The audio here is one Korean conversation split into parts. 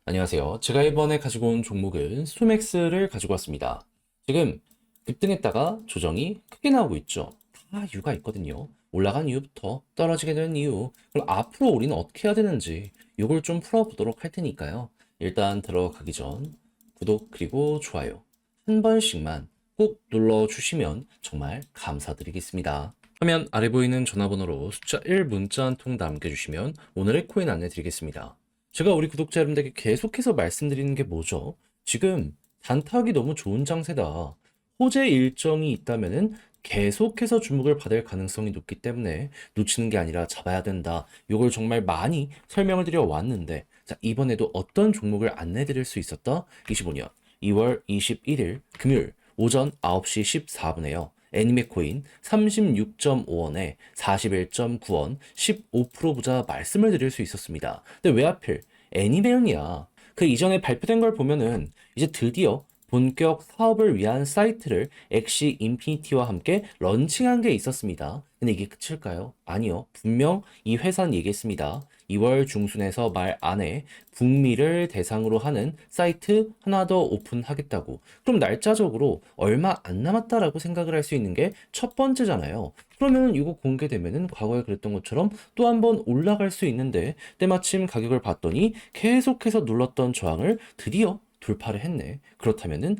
안녕하세요. 제가 이번에 가지고 온 종목은 수맥스를 가지고 왔습니다. 지금 급등했다가 조정이 크게 나오고 있죠. 다 이유가 있거든요. 올라간 이유부터 떨어지게 된 이유, 그럼 앞으로 우리는 어떻게 해야 되는지 이걸 좀 풀어보도록 할 테니까요. 일단 들어가기 전 구독 그리고 좋아요 한 번씩만 꼭 눌러주시면 정말 감사드리겠습니다. 화면 아래 보이는 전화번호로 숫자 1 문자 한 통 남겨주시면 오늘의 코인 안내 드리겠습니다. 제가 우리 구독자 여러분들에게 계속해서 말씀드리는 게 뭐죠? 지금 단타하기 너무 좋은 장세다. 호재 일정이 있다면은 계속해서 주목을 받을 가능성이 높기 때문에 놓치는 게 아니라 잡아야 된다. 이걸 정말 많이 설명을 드려 왔는데, 자, 이번에도 어떤 종목을 안내 드릴 수 있었다? 25년 2월 21일 금요일 오전 9시 14분에요. 애니메코인 36.5원에 41.9원 15% 부자 말씀을 드릴 수 있었습니다. 근데 왜 하필 애니메용이야? 그 이전에 발표된 걸 보면은 이제 드디어 본격 사업을 위한 사이트를 엑시 인피니티와 함께 런칭한 게 있었습니다. 근데 이게 끝일까요? 아니요. 분명 이 회사는 얘기했습니다. 2월 중순에서 말 안에 북미를 대상으로 하는 사이트 하나 더 오픈하겠다고. 그럼 날짜적으로 얼마 안 남았다라고 생각을 할 수 있는 게 첫 번째잖아요. 그러면 이거 공개되면은 과거에 그랬던 것처럼 또 한 번 올라갈 수 있는데 때마침 가격을 봤더니 계속해서 눌렀던 저항을 드디어 돌파를 했네. 그렇다면은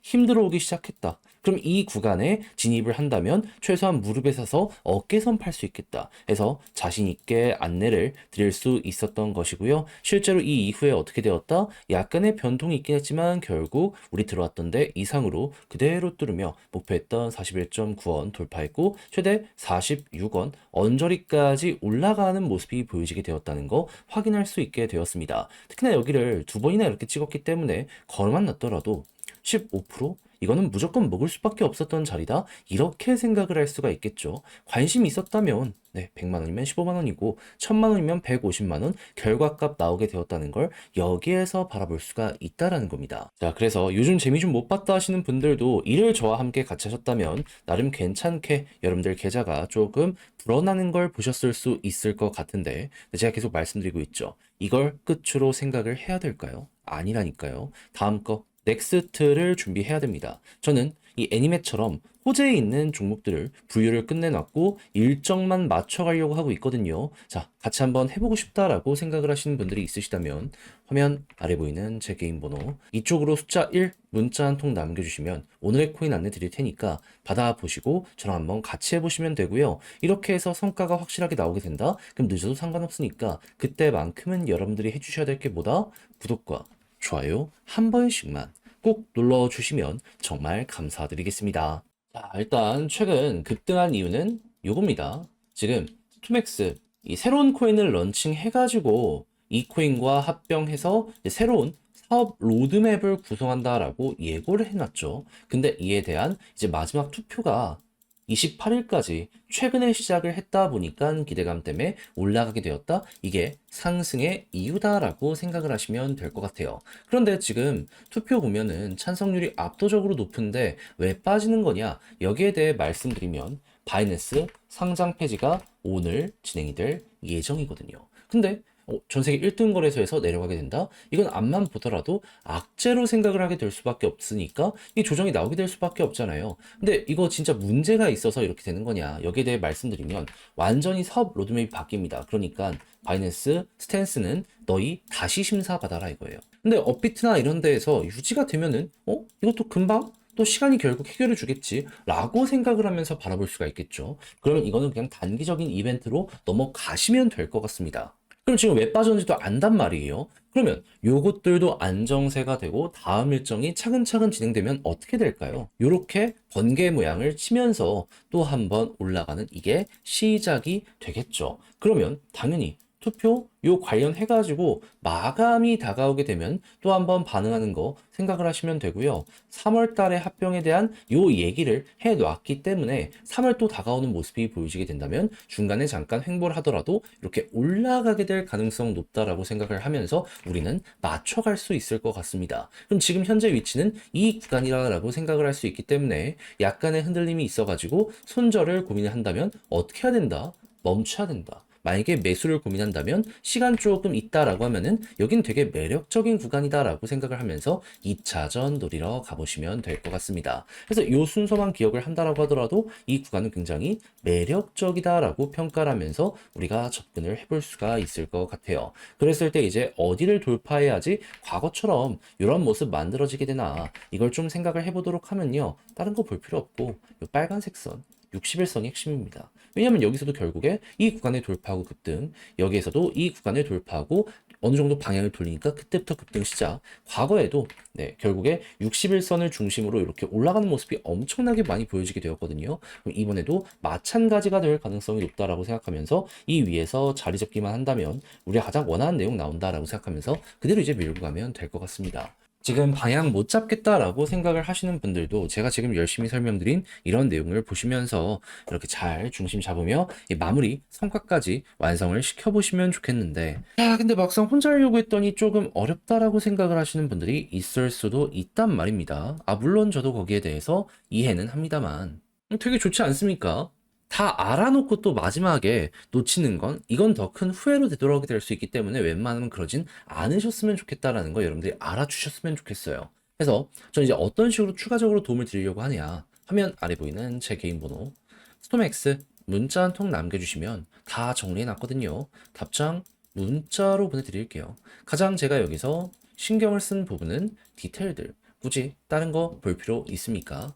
힘들어 오기 시작했다. 그럼 이 구간에 진입을 한다면 최소한 무릎에 서서 어깨선 팔 수 있겠다 해서 자신 있게 안내를 드릴 수 있었던 것이고요. 실제로 이 이후에 어떻게 되었다? 약간의 변동이 있긴 했지만 결국 우리 들어왔던 데 이상으로 그대로 뚫으며 목표했던 41.9원 돌파했고 최대 46원 언저리까지 올라가는 모습이 보여지게 되었다는 거 확인할 수 있게 되었습니다. 특히나 여기를 두 번이나 이렇게 찍었기 때문에 걸만 났더라도 15%? 이거는 무조건 먹을 수밖에 없었던 자리다. 이렇게 생각을 할 수가 있겠죠. 관심이 있었다면 100만 원이면 15만 원이고 1000만 원이면 150만 원 결과값 나오게 되었다는 걸 여기에서 바라볼 수가 있다라는 겁니다. 자, 그래서 요즘 재미 좀 못 봤다 하시는 분들도 이를 저와 함께 같이 하셨다면 나름 괜찮게 여러분들 계좌가 조금 불어나는 걸 보셨을 수 있을 것 같은데 제가 계속 말씀드리고 있죠. 이걸 끝으로 생각을 해야 될까요? 아니라니까요. 다음 거 넥스트를 준비해야 됩니다. 저는 이 애니메처럼 호재에 있는 종목들을 분류를 끝내놨고 일정만 맞춰가려고 하고 있거든요. 자, 같이 한번 해보고 싶다라고 생각을 하시는 분들이 있으시다면 화면 아래 보이는 제 개인 번호 이쪽으로 숫자 1 문자 한 통 남겨주시면 오늘의 코인 안내 드릴 테니까 받아보시고 저랑 한번 같이 해보시면 되고요. 이렇게 해서 성과가 확실하게 나오게 된다? 그럼 늦어도 상관없으니까 그때만큼은 여러분들이 해주셔야 될 게 뭐다? 구독과 좋아요 한 번씩만 꼭 눌러주시면 정말 감사드리겠습니다. 자, 일단 최근 급등한 이유는 요겁니다. 지금 투맥스 이 새로운 코인을 런칭해가지고 이 코인과 합병해서 이제 새로운 사업 로드맵을 구성한다라고 예고를 해놨죠. 근데 이에 대한 이제 마지막 투표가 28일까지 최근에 시작을 했다 보니까 기대감 때문에 올라가게 되었다. 이게 상승의 이유다라고 생각을 하시면 될 것 같아요. 그런데 지금 투표 보면은 찬성률이 압도적으로 높은데 왜 빠지는 거냐? 여기에 대해 말씀드리면 바이낸스 상장 폐지가 오늘 진행이 될 예정이거든요. 근데 전 세계 1등 거래소에서 내려가게 된다? 이건 앞만 보더라도 악재로 생각을 하게 될 수밖에 없으니까 이 조정이 나오게 될 수밖에 없잖아요. 근데 이거 진짜 문제가 있어서 이렇게 되는 거냐? 여기에 대해 말씀드리면 완전히 사업 로드맵이 바뀝니다. 그러니까 바이낸스 스탠스는 너희 다시 심사받아라 이거예요. 근데 업비트나 이런 데에서 유지가 되면은 이것도 금방 또 시간이 결국 해결해 주겠지 라고 생각을 하면서 바라볼 수가 있겠죠. 그러면 이거는 그냥 단기적인 이벤트로 넘어가시면 될 것 같습니다. 그럼 지금 왜 빠졌는지도 안단 말이에요. 그러면 요것들도 안정세가 되고 다음 일정이 차근차근 진행되면 어떻게 될까요? 요렇게 번개 모양을 치면서 또 한번 올라가는 이게 시작이 되겠죠. 그러면 당연히 투표 요 관련해가지고 마감이 다가오게 되면 또 한번 반응하는 거 생각을 하시면 되고요. 3월 달에 합병에 대한 요 얘기를 해놨기 때문에 3월 또 다가오는 모습이 보여지게 된다면 중간에 잠깐 횡보를 하더라도 이렇게 올라가게 될 가능성 높다라고 생각을 하면서 우리는 맞춰갈 수 있을 것 같습니다. 그럼 지금 현재 위치는 이 구간이라고 생각을 할 수 있기 때문에 약간의 흔들림이 있어가지고 손절을 고민을 한다면 어떻게 해야 된다? 멈춰야 된다. 만약에 매수를 고민한다면 시간 조금 있다라고 하면은 여긴 되게 매력적인 구간이다라고 생각을 하면서 2차전 노리러 가보시면 될 것 같습니다. 그래서 이 순서만 기억을 한다라고 하더라도 이 구간은 굉장히 매력적이다라고 평가를 하면서 우리가 접근을 해볼 수가 있을 것 같아요. 그랬을 때 이제 어디를 돌파해야지 과거처럼 이런 모습 만들어지게 되나 이걸 좀 생각을 해보도록 하면요. 다른 거 볼 필요 없고 이 빨간색 선 60일선이 핵심입니다. 왜냐면 여기서도 결국에 이 구간을 돌파하고 급등, 여기에서도 이 구간을 돌파하고 어느 정도 방향을 돌리니까 그때부터 급등 시작. 과거에도 결국에 60일선을 중심으로 이렇게 올라가는 모습이 엄청나게 많이 보여지게 되었거든요. 그럼 이번에도 마찬가지가 될 가능성이 높다라고 생각하면서 이 위에서 자리 잡기만 한다면 우리가 가장 원하는 내용 나온다라고 생각하면서 그대로 이제 밀고 가면 될 것 같습니다. 지금 방향 못 잡겠다라고 생각을 하시는 분들도 제가 지금 열심히 설명드린 이런 내용을 보시면서 이렇게 잘 중심 잡으며 이 마무리 성과까지 완성을 시켜보시면 좋겠는데, 야, 근데 막상 혼자 하려고 했더니 조금 어렵다라고 생각을 하시는 분들이 있을 수도 있단 말입니다. 물론 저도 거기에 대해서 이해는 합니다만 되게 좋지 않습니까? 다 알아놓고 또 마지막에 놓치는 건 이건 더 큰 후회로 되돌아오게 될 수 있기 때문에 웬만하면 그러진 않으셨으면 좋겠다라는 거 여러분들이 알아주셨으면 좋겠어요. 그래서 저는 이제 어떤 식으로 추가적으로 도움을 드리려고 하냐 화면 아래 보이는 제 개인 번호 스톰엑스 문자 한 통 남겨주시면 다 정리해놨거든요. 답장 문자로 보내드릴게요. 가장 제가 여기서 신경을 쓴 부분은 디테일들, 굳이 다른 거 볼 필요 있습니까?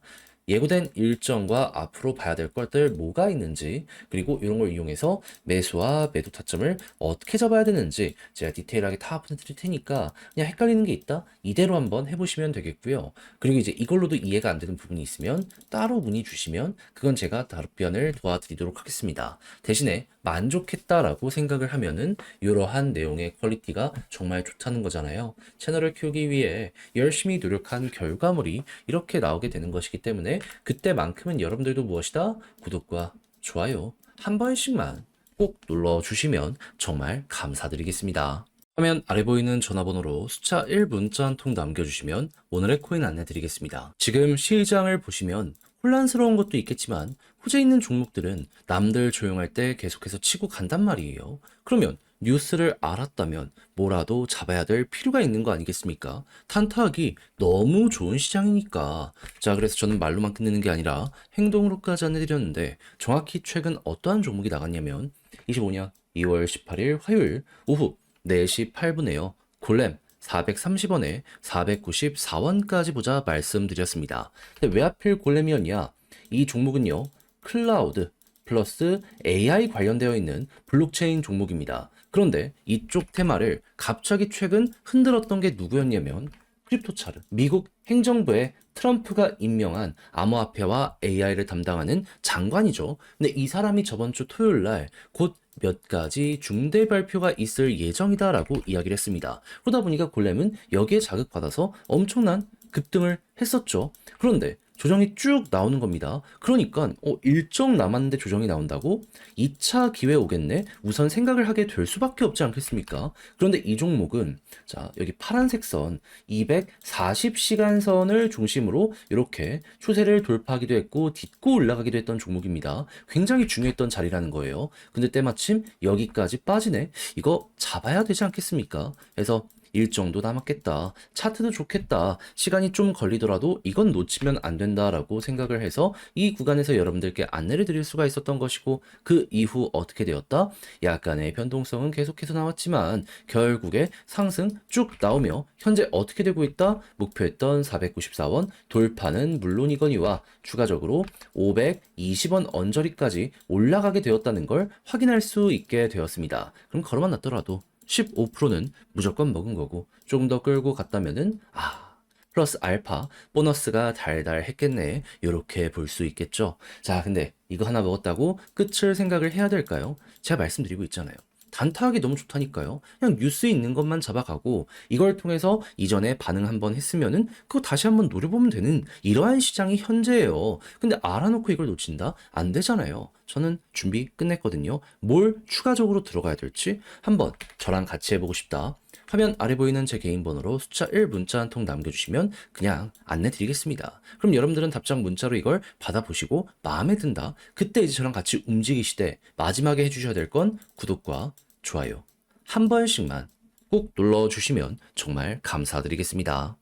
예고된 일정과 앞으로 봐야 될 것들 뭐가 있는지, 그리고 이런 걸 이용해서 매수와 매도 타점을 어떻게 잡아야 되는지 제가 디테일하게 다 보내드릴 테니까 그냥 헷갈리는 게 있다? 이대로 한번 해보시면 되겠고요. 그리고 이제 이걸로도 이해가 안 되는 부분이 있으면 따로 문의 주시면 그건 제가 답변을 도와드리도록 하겠습니다. 대신에 만족했다라고 생각을 하면은 이러한 내용의 퀄리티가 정말 좋다는 거잖아요. 채널을 키우기 위해 열심히 노력한 결과물이 이렇게 나오게 되는 것이기 때문에 그때만큼은 여러분들도 무엇이다? 구독과 좋아요 한 번씩만 꼭 눌러주시면 정말 감사드리겠습니다. 화면 아래 보이는 전화번호로 숫자 1 문자 한 통 남겨주시면 오늘의 코인 안내드리겠습니다. 지금 시장을 보시면 혼란스러운 것도 있겠지만 호재 있는 종목들은 남들 조용할 때 계속해서 치고 간단 말이에요. 그러면 뉴스를 알았다면 뭐라도 잡아야 될 필요가 있는 거 아니겠습니까? 탄타하기 너무 좋은 시장이니까. 자, 그래서 저는 말로만 끝내는 게 아니라 행동으로까지 안내드렸는데 정확히 최근 어떠한 종목이 나갔냐면 25년 2월 18일 화요일 오후 4시 8분에요. 골렘 430원에 494원까지 보자 말씀드렸습니다. 근데 왜 하필 골렘이었냐? 이 종목은요, 클라우드 플러스 AI 관련되어 있는 블록체인 종목입니다. 그런데 이쪽 테마를 갑자기 최근 흔들었던 게 누구였냐면 크립토차르, 미국 행정부의 트럼프가 임명한 암호화폐와 AI를 담당하는 장관이죠. 근데 이 사람이 저번 주 토요일 날 곧 몇 가지 중대 발표가 있을 예정이다라고 이야기를 했습니다. 그러다 보니까 골렘은 여기에 자극받아서 엄청난 급등을 했었죠. 그런데 조정이 쭉 나오는 겁니다. 그러니까 일정 남았는데 조정이 나온다고? 2차 기회 오겠네? 우선 생각을 하게 될 수밖에 없지 않겠습니까? 그런데 이 종목은 자, 여기 파란색 선 240시간 선을 중심으로 이렇게 추세를 돌파하기도 했고 딛고 올라가기도 했던 종목입니다. 굉장히 중요했던 자리라는 거예요. 근데 때마침 여기까지 빠지네? 이거 잡아야 되지 않겠습니까? 그래서 일정도 남았겠다. 차트도 좋겠다. 시간이 좀 걸리더라도 이건 놓치면 안 된다라고 생각을 해서 이 구간에서 여러분들께 안내를 드릴 수가 있었던 것이고 그 이후 어떻게 되었다? 약간의 변동성은 계속해서 나왔지만 결국에 상승 쭉 나오며 현재 어떻게 되고 있다? 목표했던 494원 돌파는 물론이거니와 추가적으로 520원 언저리까지 올라가게 되었다는 걸 확인할 수 있게 되었습니다. 그럼 걸어만 놨더라도 15%는 무조건 먹은 거고 조금 더 끌고 갔다면은 플러스 알파 보너스가 달달했겠네 이렇게 볼 수 있겠죠. 자, 근데 이거 하나 먹었다고 끝을 생각을 해야 될까요? 제가 말씀드리고 있잖아요. 단타하기 너무 좋다니까요. 그냥 뉴스에 있는 것만 잡아가고 이걸 통해서 이전에 반응 한번 했으면은 그거 다시 한번 노려보면 되는 이러한 시장이 현재예요. 근데 알아놓고 이걸 놓친다? 안 되잖아요. 저는 준비 끝냈거든요. 뭘 추가적으로 들어가야 될지 한번 저랑 같이 해보고 싶다. 화면 아래 보이는 제 개인 번호로 숫자 1 문자 한 통 남겨주시면 그냥 안내 드리겠습니다. 그럼 여러분들은 답장 문자로 이걸 받아보시고 마음에 든다. 그때 이제 저랑 같이 움직이시되 마지막에 해주셔야 될 건 구독과 좋아요 한 번씩만 꼭 눌러주시면 정말 감사드리겠습니다.